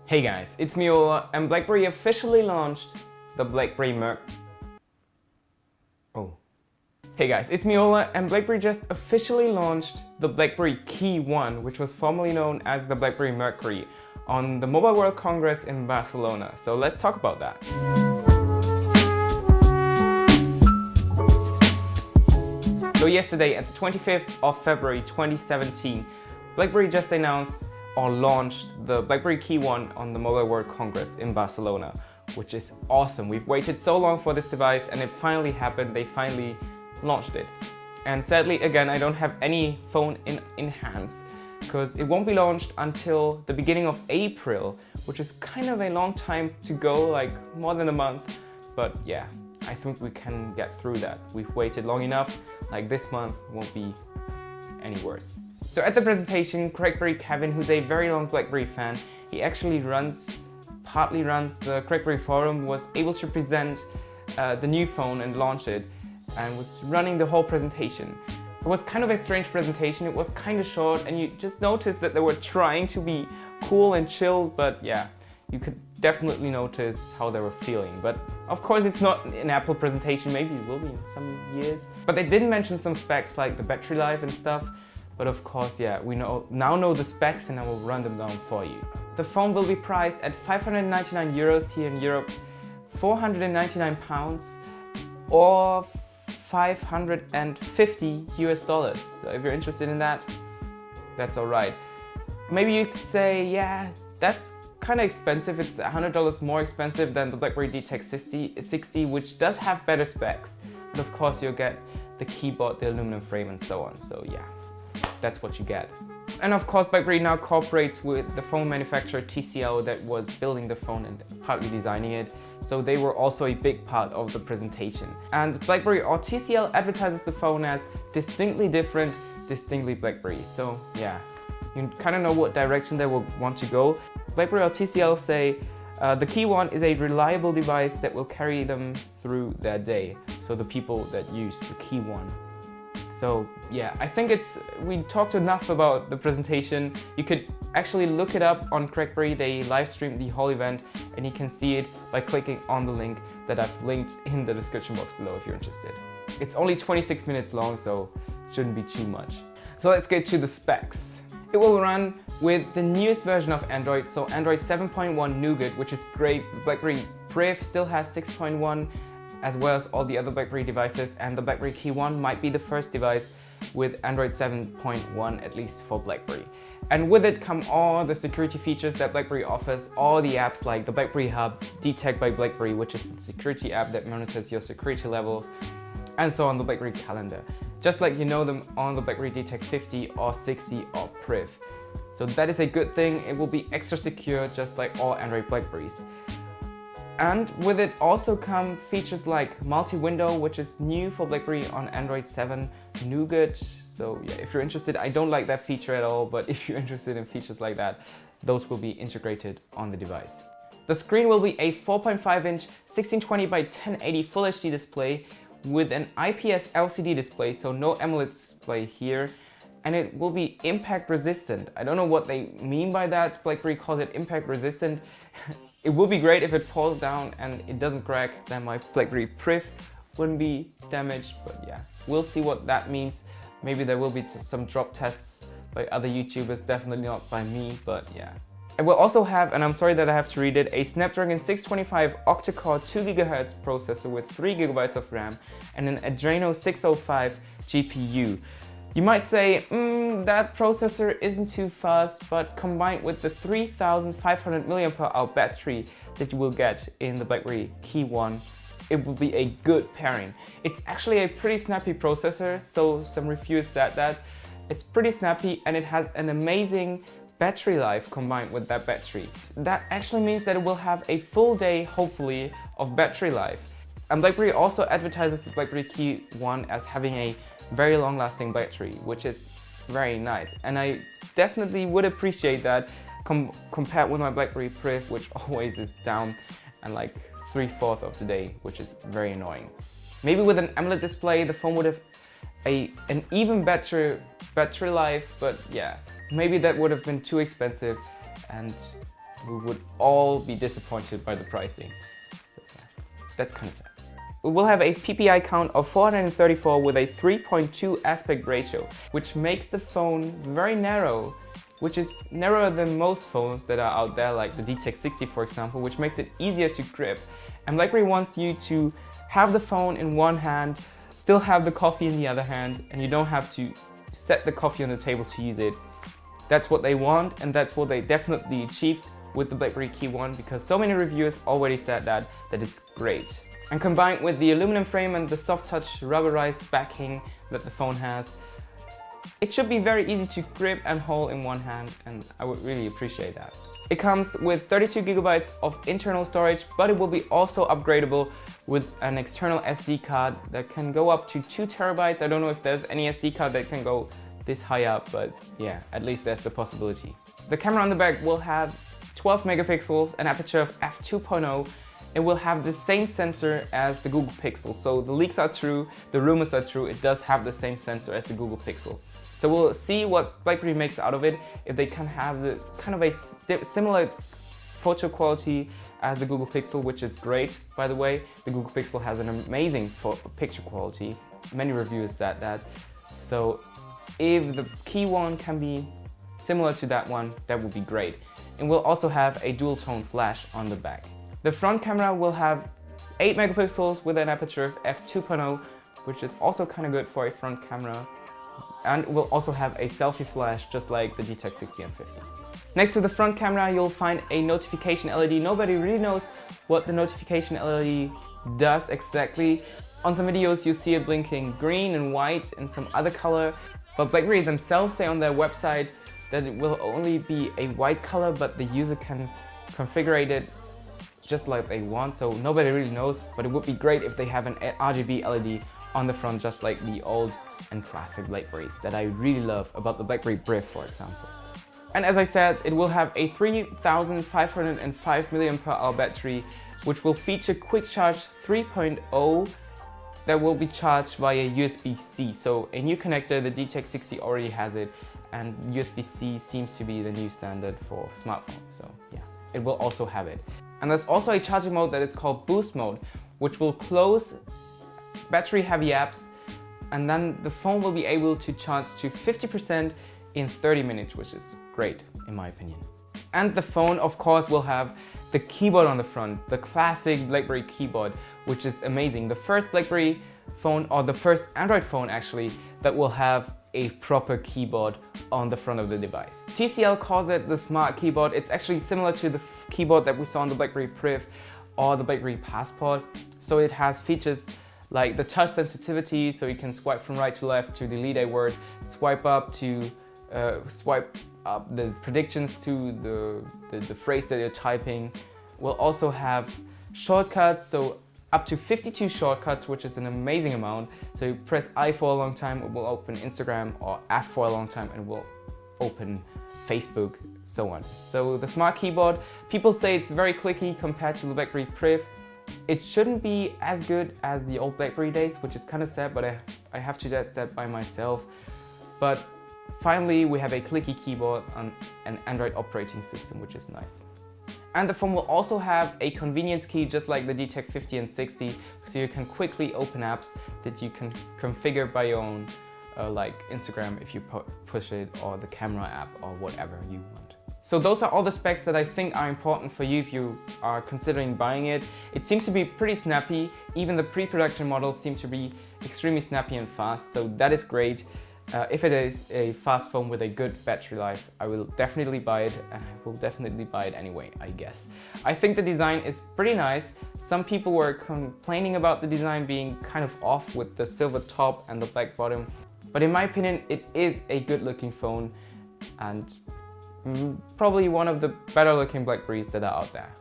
Hey guys, it's me Ola, and Blackberry officially launched the Blackberry Hey guys, it's me Ola, and Blackberry just officially launched the Blackberry Keyone, which was formerly known as the Blackberry Mercury, on the Mobile World Congress in Barcelona. So let's talk about that. So yesterday, at the 25th of February 2017, Blackberry just announced or launched the Blackberry Keyone on the Mobile World Congress in Barcelona, which is awesome. We've waited so long for this device and it finally happened. They finally launched it. And sadly, again, I don't have any phone in hands because it won't be launched until the beginning of April, which is kind of a long time to go, like more than a month. But yeah, I think we can get through that. We've waited long enough. Like this month won't be any worse. So at the presentation, Keyone, who's a very long Blackberry fan, he actually partly runs the Blackberry forum, was able to present the new phone and launch it, and was running the whole presentation. It was kind of a strange presentation. It was kind of short, and you just noticed that they were trying to be cool and chill, but yeah, you could definitely notice how they were feeling. But of course it's not an Apple presentation, maybe it will be in some years. But they did mention some specs like the battery life and stuff. But of course, yeah, we now know the specs and I will run them down for you. The phone will be priced at 599 euros here in Europe, 499 pounds, or 550 US dollars. So if you're interested in that, that's alright. Maybe you could say, yeah, that's kind of expensive. It's $100 more expensive than the Blackberry DTEC 60, which does have better specs. But of course, you'll get the keyboard, the aluminum frame, and so on. So yeah, that's what you get. And of course, Blackberry now cooperates with the phone manufacturer TCL that was building the phone and partly designing it. So they were also a big part of the presentation. And Blackberry or TCL advertises the phone as distinctly different, distinctly Blackberry. So yeah, you kind of know what direction they will want to go. Blackberry or TCL say the Keyone is a reliable device that will carry them through their day. So the people that use the Keyone. So yeah, I think we talked enough about the presentation. You could actually look it up on Blackberry. They live streamed the whole event and you can see it by clicking on the link that I've linked in the description box below if you're interested. It's only 26 minutes long, so shouldn't be too much. So let's get to the specs. It will run with the newest version of Android, so Android 7.1 Nougat, which is great. The Blackberry Priv still has 6.1, as well as all the other Blackberry devices, and the Blackberry Keyone might be the first device with Android 7.1, at least for Blackberry. And with it come all the security features that Blackberry offers, all the apps like the Blackberry Hub, Detect by Blackberry, which is the security app that monitors your security levels, and so on the Blackberry Calendar, just like you know them on the Blackberry DTEC 50 or 60 or Priv. So that is a good thing. It will be extra secure, just like all Android Blackberries. And with it also come features like multi-window, which is new for Blackberry on Android 7 Nougat. So yeah, if you're interested, I don't like that feature at all, but if you're interested in features like that, those will be integrated on the device. The screen will be a 4.5-inch 1620 by 1080 Full HD display with an IPS LCD display, so no AMOLED display here. And it will be impact resistant. I don't know what they mean by that. Blackberry calls it impact resistant. It would be great if it falls down and it doesn't crack, then my Blackberry Priv wouldn't be damaged, but yeah, we'll see what that means. Maybe there will be some drop tests by other YouTubers, definitely not by me, but yeah. It will also have, and I'm sorry that I have to read it, a Snapdragon 625 octa-core 2 GHz processor with 3 GB of RAM and an Adreno 605 GPU. You might say, that processor isn't too fast, but combined with the 3500 mAh battery that you will get in the Blackberry Keyone, it will be a good pairing. It's actually a pretty snappy processor, so some reviewers said that. It's pretty snappy and it has an amazing battery life combined with that battery. That actually means that it will have a full day, hopefully, of battery life. And Blackberry also advertises the Blackberry Keyone as having a very long-lasting battery, which is very nice. And I definitely would appreciate that compared with my Blackberry Priv, which always is down and like 3/4 of the day, which is very annoying. Maybe with an AMOLED display, the phone would have an even better battery life, but yeah, maybe that would have been too expensive and we would all be disappointed by the pricing. So, that's kind of sad. We will have a PPI count of 434 with a 3.2 aspect ratio, which makes the phone very narrow, which is narrower than most phones that are out there, like the D-Tech 60 for example, which makes it easier to grip. And Blackberry wants you to have the phone in one hand, still have the coffee in the other hand, and you don't have to set the coffee on the table to use it. That's what they want, and that's what they definitely achieved with the Blackberry Keyone, because so many reviewers already said that it's great. And combined with the aluminum frame and the soft touch rubberized backing that the phone has, it should be very easy to grip and hold in one hand, and I would really appreciate that. It comes with 32 GB of internal storage, but it will be also upgradable with an external SD card that can go up to 2 TB. I don't know if there's any SD card that can go this high up, but yeah, at least there's the possibility. The camera on the back will have 12 megapixels, an aperture of f2.0. It will have the same sensor as the Google Pixel. So the leaks are true, the rumors are true, it does have the same sensor as the Google Pixel. So we'll see what Blackberry makes out of it, if they can have the kind of a similar photo quality as the Google Pixel, which is great, by the way. The Google Pixel has an amazing picture quality. Many reviewers said that. So if the Keyone can be similar to that one, that would be great. And we'll also have a dual tone flash on the back. The front camera will have 8 megapixels with an aperture of f2.0, which is also kind of good for a front camera. And we'll also have a selfie flash, just like the D-Tech 60 and 50. Next to the front camera, you'll find a notification LED. Nobody really knows what the notification LED does exactly. On some videos, you see it blinking green and white and some other color. But Blackberry themselves say on their website that it will only be a white color, but the user can configure it just like they want, so nobody really knows, but it would be great if they have an RGB LED on the front, just like the old and classic Blackberries that I really love about the Blackberry Brief, for example. And as I said, it will have a 3505 mAh battery, which will feature Quick Charge 3.0 that will be charged via USB-C. So a new connector, the D-Tech 60 already has it, and USB-C seems to be the new standard for smartphones, so yeah, it will also have it. And there's also a charging mode that is called Boost Mode, which will close battery heavy apps, and then the phone will be able to charge to 50% in 30 minutes, which is great in my opinion. And the phone of course will have the keyboard on the front, the classic Blackberry keyboard, which is amazing. The first Blackberry phone, or the first Android phone actually, that will have a proper keyboard on the front of the device. TCL calls it the smart keyboard. It's actually similar to the keyboard that we saw on the Blackberry Priv or the Blackberry Passport. So it has features like the touch sensitivity, so you can swipe from right to left to delete a word, swipe up to swipe up the predictions to the phrase that you're typing. We'll also have shortcuts, so up to 52 shortcuts, which is an amazing amount. So you press I for a long time, it will open Instagram, or F for a long time, and it will open Facebook, so on. So the smart keyboard, people say it's very clicky compared to the Blackberry Priv. It shouldn't be as good as the old Blackberry days, which is kind of sad, but I have to test that by myself. But finally, we have a clicky keyboard on an Android operating system, which is nice. And the phone will also have a convenience key, just like the D-Tech 50 and 60, so you can quickly open apps that you can configure by your own, like Instagram if you push it, or the camera app, or whatever you want. So those are all the specs that I think are important for you if you are considering buying it. It seems to be pretty snappy. Even the pre-production models seem to be extremely snappy and fast, so that is great. If it is a fast phone with a good battery life, I will definitely buy it, and I will definitely buy it anyway, I guess. I think the design is pretty nice. Some people were complaining about the design being kind of off with the silver top and the black bottom, but in my opinion, it is a good looking phone and probably one of the better looking Blackberries that are out there.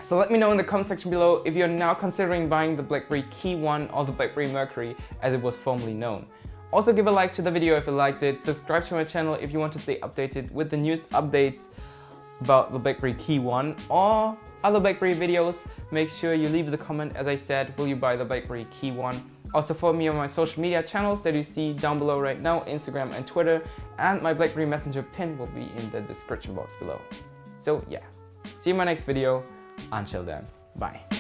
So let me know in the comment section below if you're now considering buying the Blackberry Keyone or the Blackberry Mercury as it was formerly known. Also give a like to the video if you liked it, subscribe to my channel if you want to stay updated with the newest updates about the Blackberry Keyone or other Blackberry videos. Make sure you leave the comment, as I said, will you buy the Blackberry Keyone? Also follow me on my social media channels that you see down below right now, Instagram and Twitter, and my Blackberry Messenger pin will be in the description box below. So yeah, See you in my next video. Until then, bye.